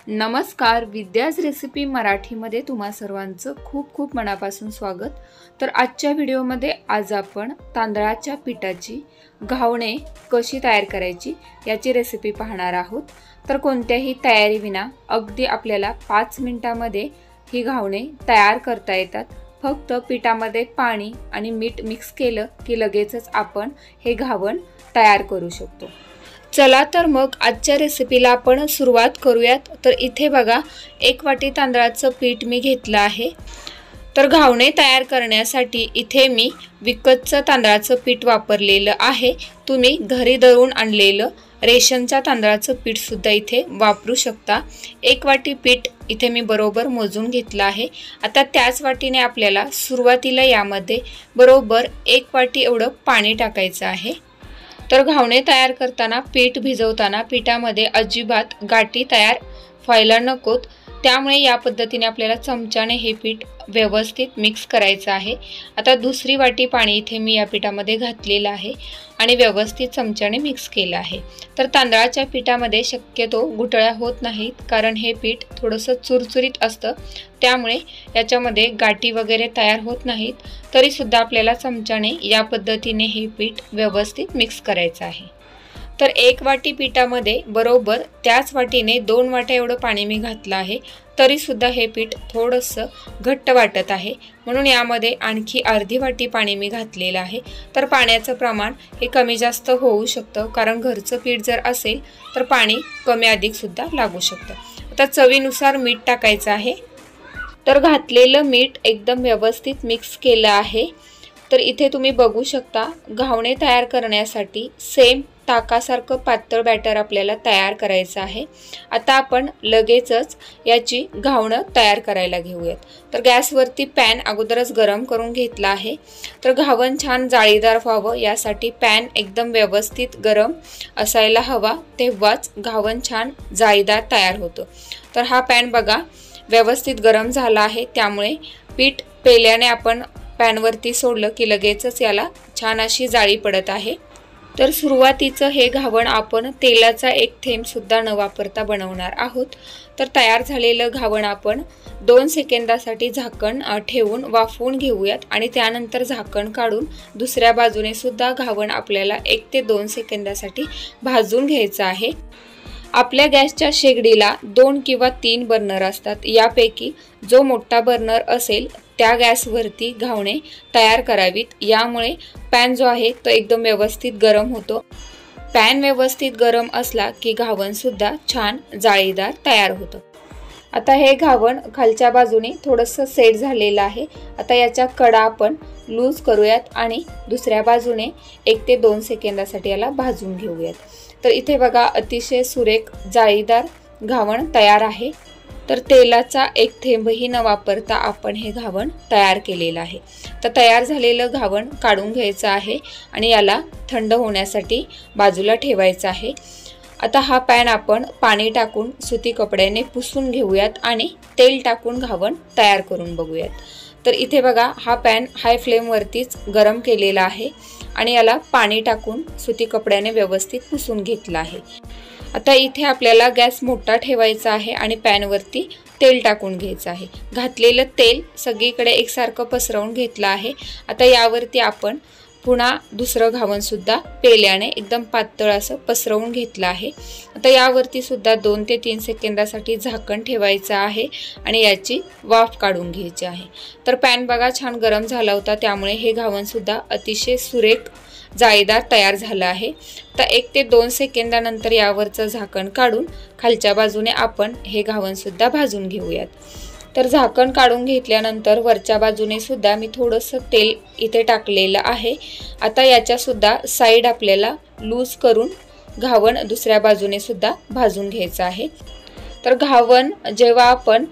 नमस्कार, विद्याज रेसिपी मराठीमध्ये तुम्हा सर्वांचं खूप खूप मनापासून स्वागत। तर आजच्या व्हिडिओमध्ये आज आपण तांदळाच्या पिठाची घावणे कशी तयार करायची याची रेसिपी पाहणार आहोत। तर कोणत्याही तयारी विना अगदी आपल्याला 5 मिनिटांमध्ये ही घावणे तयार करता येतात। फक्त पिठामध्ये पाणी आणि मीठ मिक्स केलं की लगेचच आपण हे घावण तयार करू शकतो। चला तर मग आजच्या रेसिपीला आपण सुरुवात करूयात। तर इथे बघा 1 वाटी तांदळाचं पीठ मी घेतलं आहे। तर घावणे तयार करण्यासाठी इथे मी विकतचं तांदळाचं पीठ वापरलेलं आहे। तुम्ही घरी दळून आणलेलं रेशनच्या तांदळाचं पीठ सुद्धा इथे वापरू शकता। 1 वाटी पीठ इथे मी बरोबर मोजून घेतलं आहे। आता त्याच वाटीने आपल्याला सुरुवातीला यामध्ये बरोबर 1 वाटी एवढं पाणी टाकायचं आहे। तर घावणे तयार करताना पीठ भिजवताना पिठामध्ये अजिबात गाठी तयार व्हायला नकोत, त्यामुळे या पद्धतीने आपल्याला चमच्याने हे पीठ व्यवस्थित मिक्स करायचं आहे। आता दुसरी वाटी पाणी इथे मी या पिठामध्ये घातलेलं आहे आणि व्यवस्थित चमच्याने मिक्स केलं आहे। तर तांदळाच्या पिठामध्ये शक्यतो गुठळ्या होत नाहीत, कारण हे पीठ थोडंसं चुरचुरीत असतं, त्यामुळे याच्यामध्ये गाठी वगैरे तयार होत नाहीत। तरी सुद्धा आपल्याला चमच्याने या पद्धतीने हे पीठ व्यवस्थित मिक्स करायचं आहे। तर 1 वाटी पिठामध्ये बरोबर त्याच वाटीने 2 वाट्या एवढं पाणी मी घातलं आहे। तरी सुद्धा हे पीठ थोडंसं घट्ट वाटत आहे, म्हणून यामध्ये आणखी अर्धी वाटी पाणी मी घातलेलं आहे। तर पाण्याचं प्रमाण हे कमी जास्त होऊ शकतं, कारण घरचं पीठ जर असेल तर पाणी कमी अधिक सुद्धा लागू शकतं। आता चवीनुसार मीठ टाकायचं आहे। तर घातलेलं मीठ एकदम व्यवस्थित मिक्स केलं आहे। तर इथे तुम्ही बघू शकता, घावणे तयार करण्यासाठी सेम ताकासारखं पातळ बॅटर आपल्याला तयार करायचं आहे। आता आपण लगेचच याची घावणं तयार करायला घेऊयात। तर गॅसवरती पॅन अगोदरच गरम करून घेतला आहे। तर घावण छान जाळीदार व्हावं यासाठी पॅन एकदम व्यवस्थित गरम असायला हवा, तेव्हाच घावण छान जाळीदार तयार होतं। तर हा पॅन बघा व्यवस्थित गरम झाला आहे, त्यामुळे पीठ पेल्याने आपण पॅनवरती सोडलं की लगेचच याला छान अशी जाळी पडत आहे। तर सुरुवातीचं हे घावण आपण तेलाचा 1 थेंब सुद्धा न वापरता बनवणार आहोत। तर तयार झालेलं घावण आपण 2 सेकंदासाठी झाकण ठेवून वाफवून घेऊयात आणि त्यानंतर झाकण काढून दुसऱ्या बाजूने सुद्धा घावण आपल्याला 1 ते 2 सेकंदासाठी भाजून घ्यायचं आहे। आपल्या गॅसच्या शेगडीला 2 किंवा 3 बर्नर असतात, यापैकी जो मोठा बर्नर असेल त्या गॅसवरती घावणे तयार करावीत। यामुळे पॅन जो आहे तो एकदम व्यवस्थित गरम होतो। पॅन व्यवस्थित गरम असला की घावण सुद्धा छान जाळीदार तयार होतं। आता हे घावण खालच्या बाजूने थोडंसं सेट झालेलं आहे। आता याच्या कडा आपण लूज करूयात आणि दुसऱ्या बाजूने 1 ते 2 सेकंदासाठी याला भाजून घेऊयात। तर इथे बघा अतिशय सुरेख जाळीदार घावण तयार आहे। तर तेलाचा 1 थेंबही न वापरता आपण हे घावण तयार केलेलं आहे। तर तयार झालेलं घावण काढून घ्यायचं आहे आणि याला थंड होण्यासाठी बाजूला ठेवायचं आहे। आता हा पॅन आपण पाणी टाकून सुती कपड्याने पुसून घेऊयात आणि तेल टाकून घावण तयार करून बघूयात। तर इथे बघा हा पॅन हाय फ्लेमवरतीच गरम केलेला आहे आणि याला पाणी टाकून सुती कपड्याने व्यवस्थित पुसून घेतलं आहे। आता इथे आपल्याला गॅस मोठा ठेवायचा आहे आणि पॅनवरती तेल टाकून घ्यायचं आहे। घातलेलं तेल सगळीकडे एकसारखं पसरवून घेतलं आहे। आता यावरती आपण पुन्हा दुसरं घावण सुद्धा पेल्याने एकदम पातळ असं पसरवून घेतलं आहे। आता यावरती सुद्धा 2 ते 3 सेकंदासाठी झाकण ठेवायचं आहे आणि याची वाफ काढून घ्यायची आहे। तर पॅन बघा छान गरम झाला होता, त्यामुळे हे घावण सुद्धा अतिशय सुरेख जाळीदार तयार झालं आहे। तर 1 ते 2 सेकंदानंतर यावरचं झाकण काढून खालच्या बाजूने आपण हे घावण सुद्धा भाजून घेऊयात। तर झाकण काढून घेतल्यानंतर वरच्या बाजूने सुद्धा मी थोडंसं तेल इथे टाकलेलं आहे। आता याच्या सुद्धा साईड आपल्याला लूज करून घावण दुसऱ्या बाजूने सुद्धा भाजून घ्यायचं आहे। तर घावण जेव्हा आपण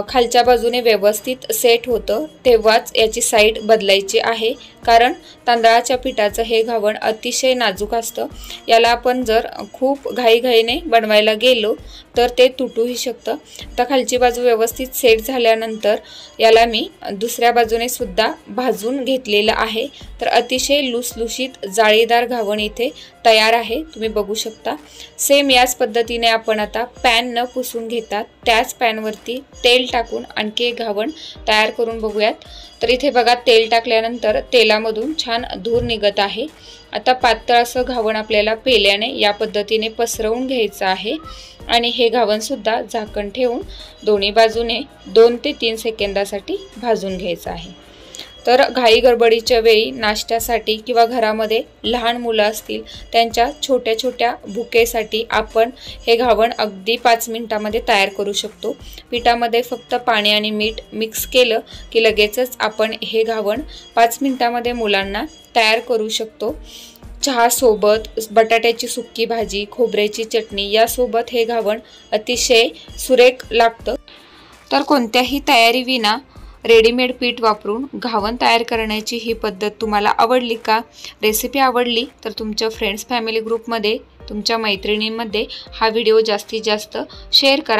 खालच्या बाजूने व्यवस्थित सेट होतं तेव्हाच याची साईड बदलायची आहे, कारण तांदळाच्या पिठाचं हे घावण अतिशय नाजूक असतं. याला आपण जर खूप घाईघाईने बनवायला गेलो तर ते तुटूही शकतं. आता खालची बाजू व्यवस्थित सेट झाल्यानंतर याला मी दुसऱ्या बाजूने सुद्धा भाजून घेतलेलं आहे. तर अतिशय लुसलुशीत जाळीदार घावण इथे तयार आहे, तुम्ही बघू शकता. सेम याच पद्धतीने आपण आता पॅन न पुसून घेतात त्याच पॅनवरती तेल टाकून आणखी एक घावण तयार करून बघूयात. तर इथे बघा, तेल टाकल्यानंतर तेलामधून छान धूर निघत आहे. आता पातळ असं घावण आपल्याला पेल्याने या पद्धतीने पसरवून घ्यायचं आहे आणि हे घावण सुद्धा झाकण ठेवून दोन्ही बाजूने 2 ते 3 सेकंदासाठी भाजून घ्यायचं आहे. तर घाई गडबडीच्या वेळी नाश्त्यासाठी किंवा घरामध्ये लहान मुलं असतील त्यांच्या छोट्या छोट्या भुकेसाठी आपण हे घावण अगदी 5 मिनिटांमध्ये तयार करू शकतो. पिठामध्ये फक्त पाणी आणि मीठ मिक्स केलं की लगेचच आपण हे घावण 5 मिनिटांमध्ये मुलांना तयार करू शकतो. चहासोबत, बटाट्याची सुक्की भाजी, खोबऱ्याची चटणी यासोबत हे घावण अतिशय सुरेख लागतं. तर कोणत्याही तयारी विना रेडीमेड पीठ वापरून घावण तयार करण्याची ही पद्धत तुम्हाला आवडली का? रेसिपी आवडली तर तुमच्या फ्रेंड्स फॅमिली ग्रुपमध्ये, तुमच्या मैत्रिणींमध्ये हा व्हिडिओ जास्तीत जास्त शेअर करा.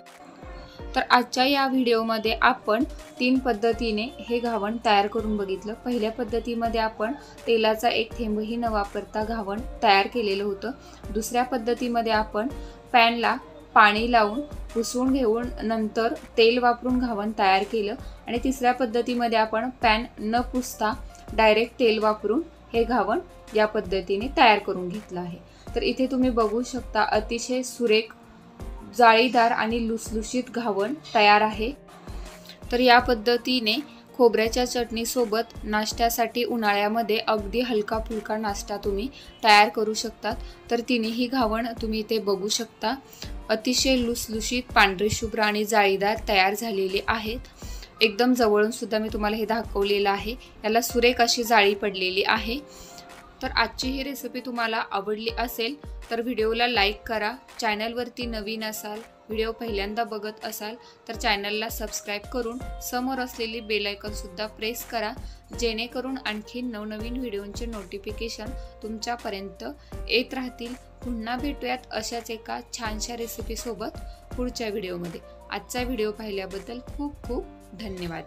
तर आजच्या या व्हिडिओमध्ये आपण 3 पद्धतीने हे घावण तयार करून बघितलं. पहिल्या पद्धतीमध्ये आपण तेलाचा एक थेंबही न वापरता घावण तयार केलेलं होतं. दुसऱ्या पद्धतीमध्ये आपण पॅनला पाणी लावून पुसून घेऊन नंतर तेल वापरून घावण तयार केलं. आणि तिसऱ्या पद्धतीमध्ये आपण पॅन न पुसता डायरेक्ट तेल वापरून हे घावण या पद्धतीने तयार करून घेतलं आहे. तर इथे तुम्ही बघू शकता अतिशय सुरेख, जाळीदार आणि लुसलुशीत घावण तयार आहे. तर या पद्धतीने खोबऱ्याच्या चटणीसोबत नाश्त्यासाठी उन्हाळ्यामध्ये अगदी हलका फुलका नाश्ता तुम्ही तयार करू शकतात. तर तिन्ही घावण तुम्ही इथे बघू शकता अतिशय लुसलुशीत, पांढरी शुभ्र आणि जाळीदार तयार झालेले आहेत. एकदम जवळून सुद्धा मी तुम्हाला हे दाखवलेलं आहे. याला सुरेख अशी जाळी पडलेली आहे. तर आजची ही रेसिपी तुम्हाला आवडली असेल तर व्हिडिओला लाईक करा. चॅनलवरती नवीन असाल, व्हिडिओ पहिल्यांदा बघत असाल तर चॅनलला सबस्क्राईब करून समोर असलेली बेल आयकॉन सुद्धा प्रेस करा, जेणेकरून आणखी नवनवीन व्हिडिओंचे नोटिफिकेशन तुमच्यापर्यंत येत राहतील. पुन्हा भेटूयात अशाच एका छानशा रेसिपीसोबत पुढच्या व्हिडिओमध्ये. आजचा व्हिडिओ पाहिल्याबद्दल खूप खूप धन्यवाद.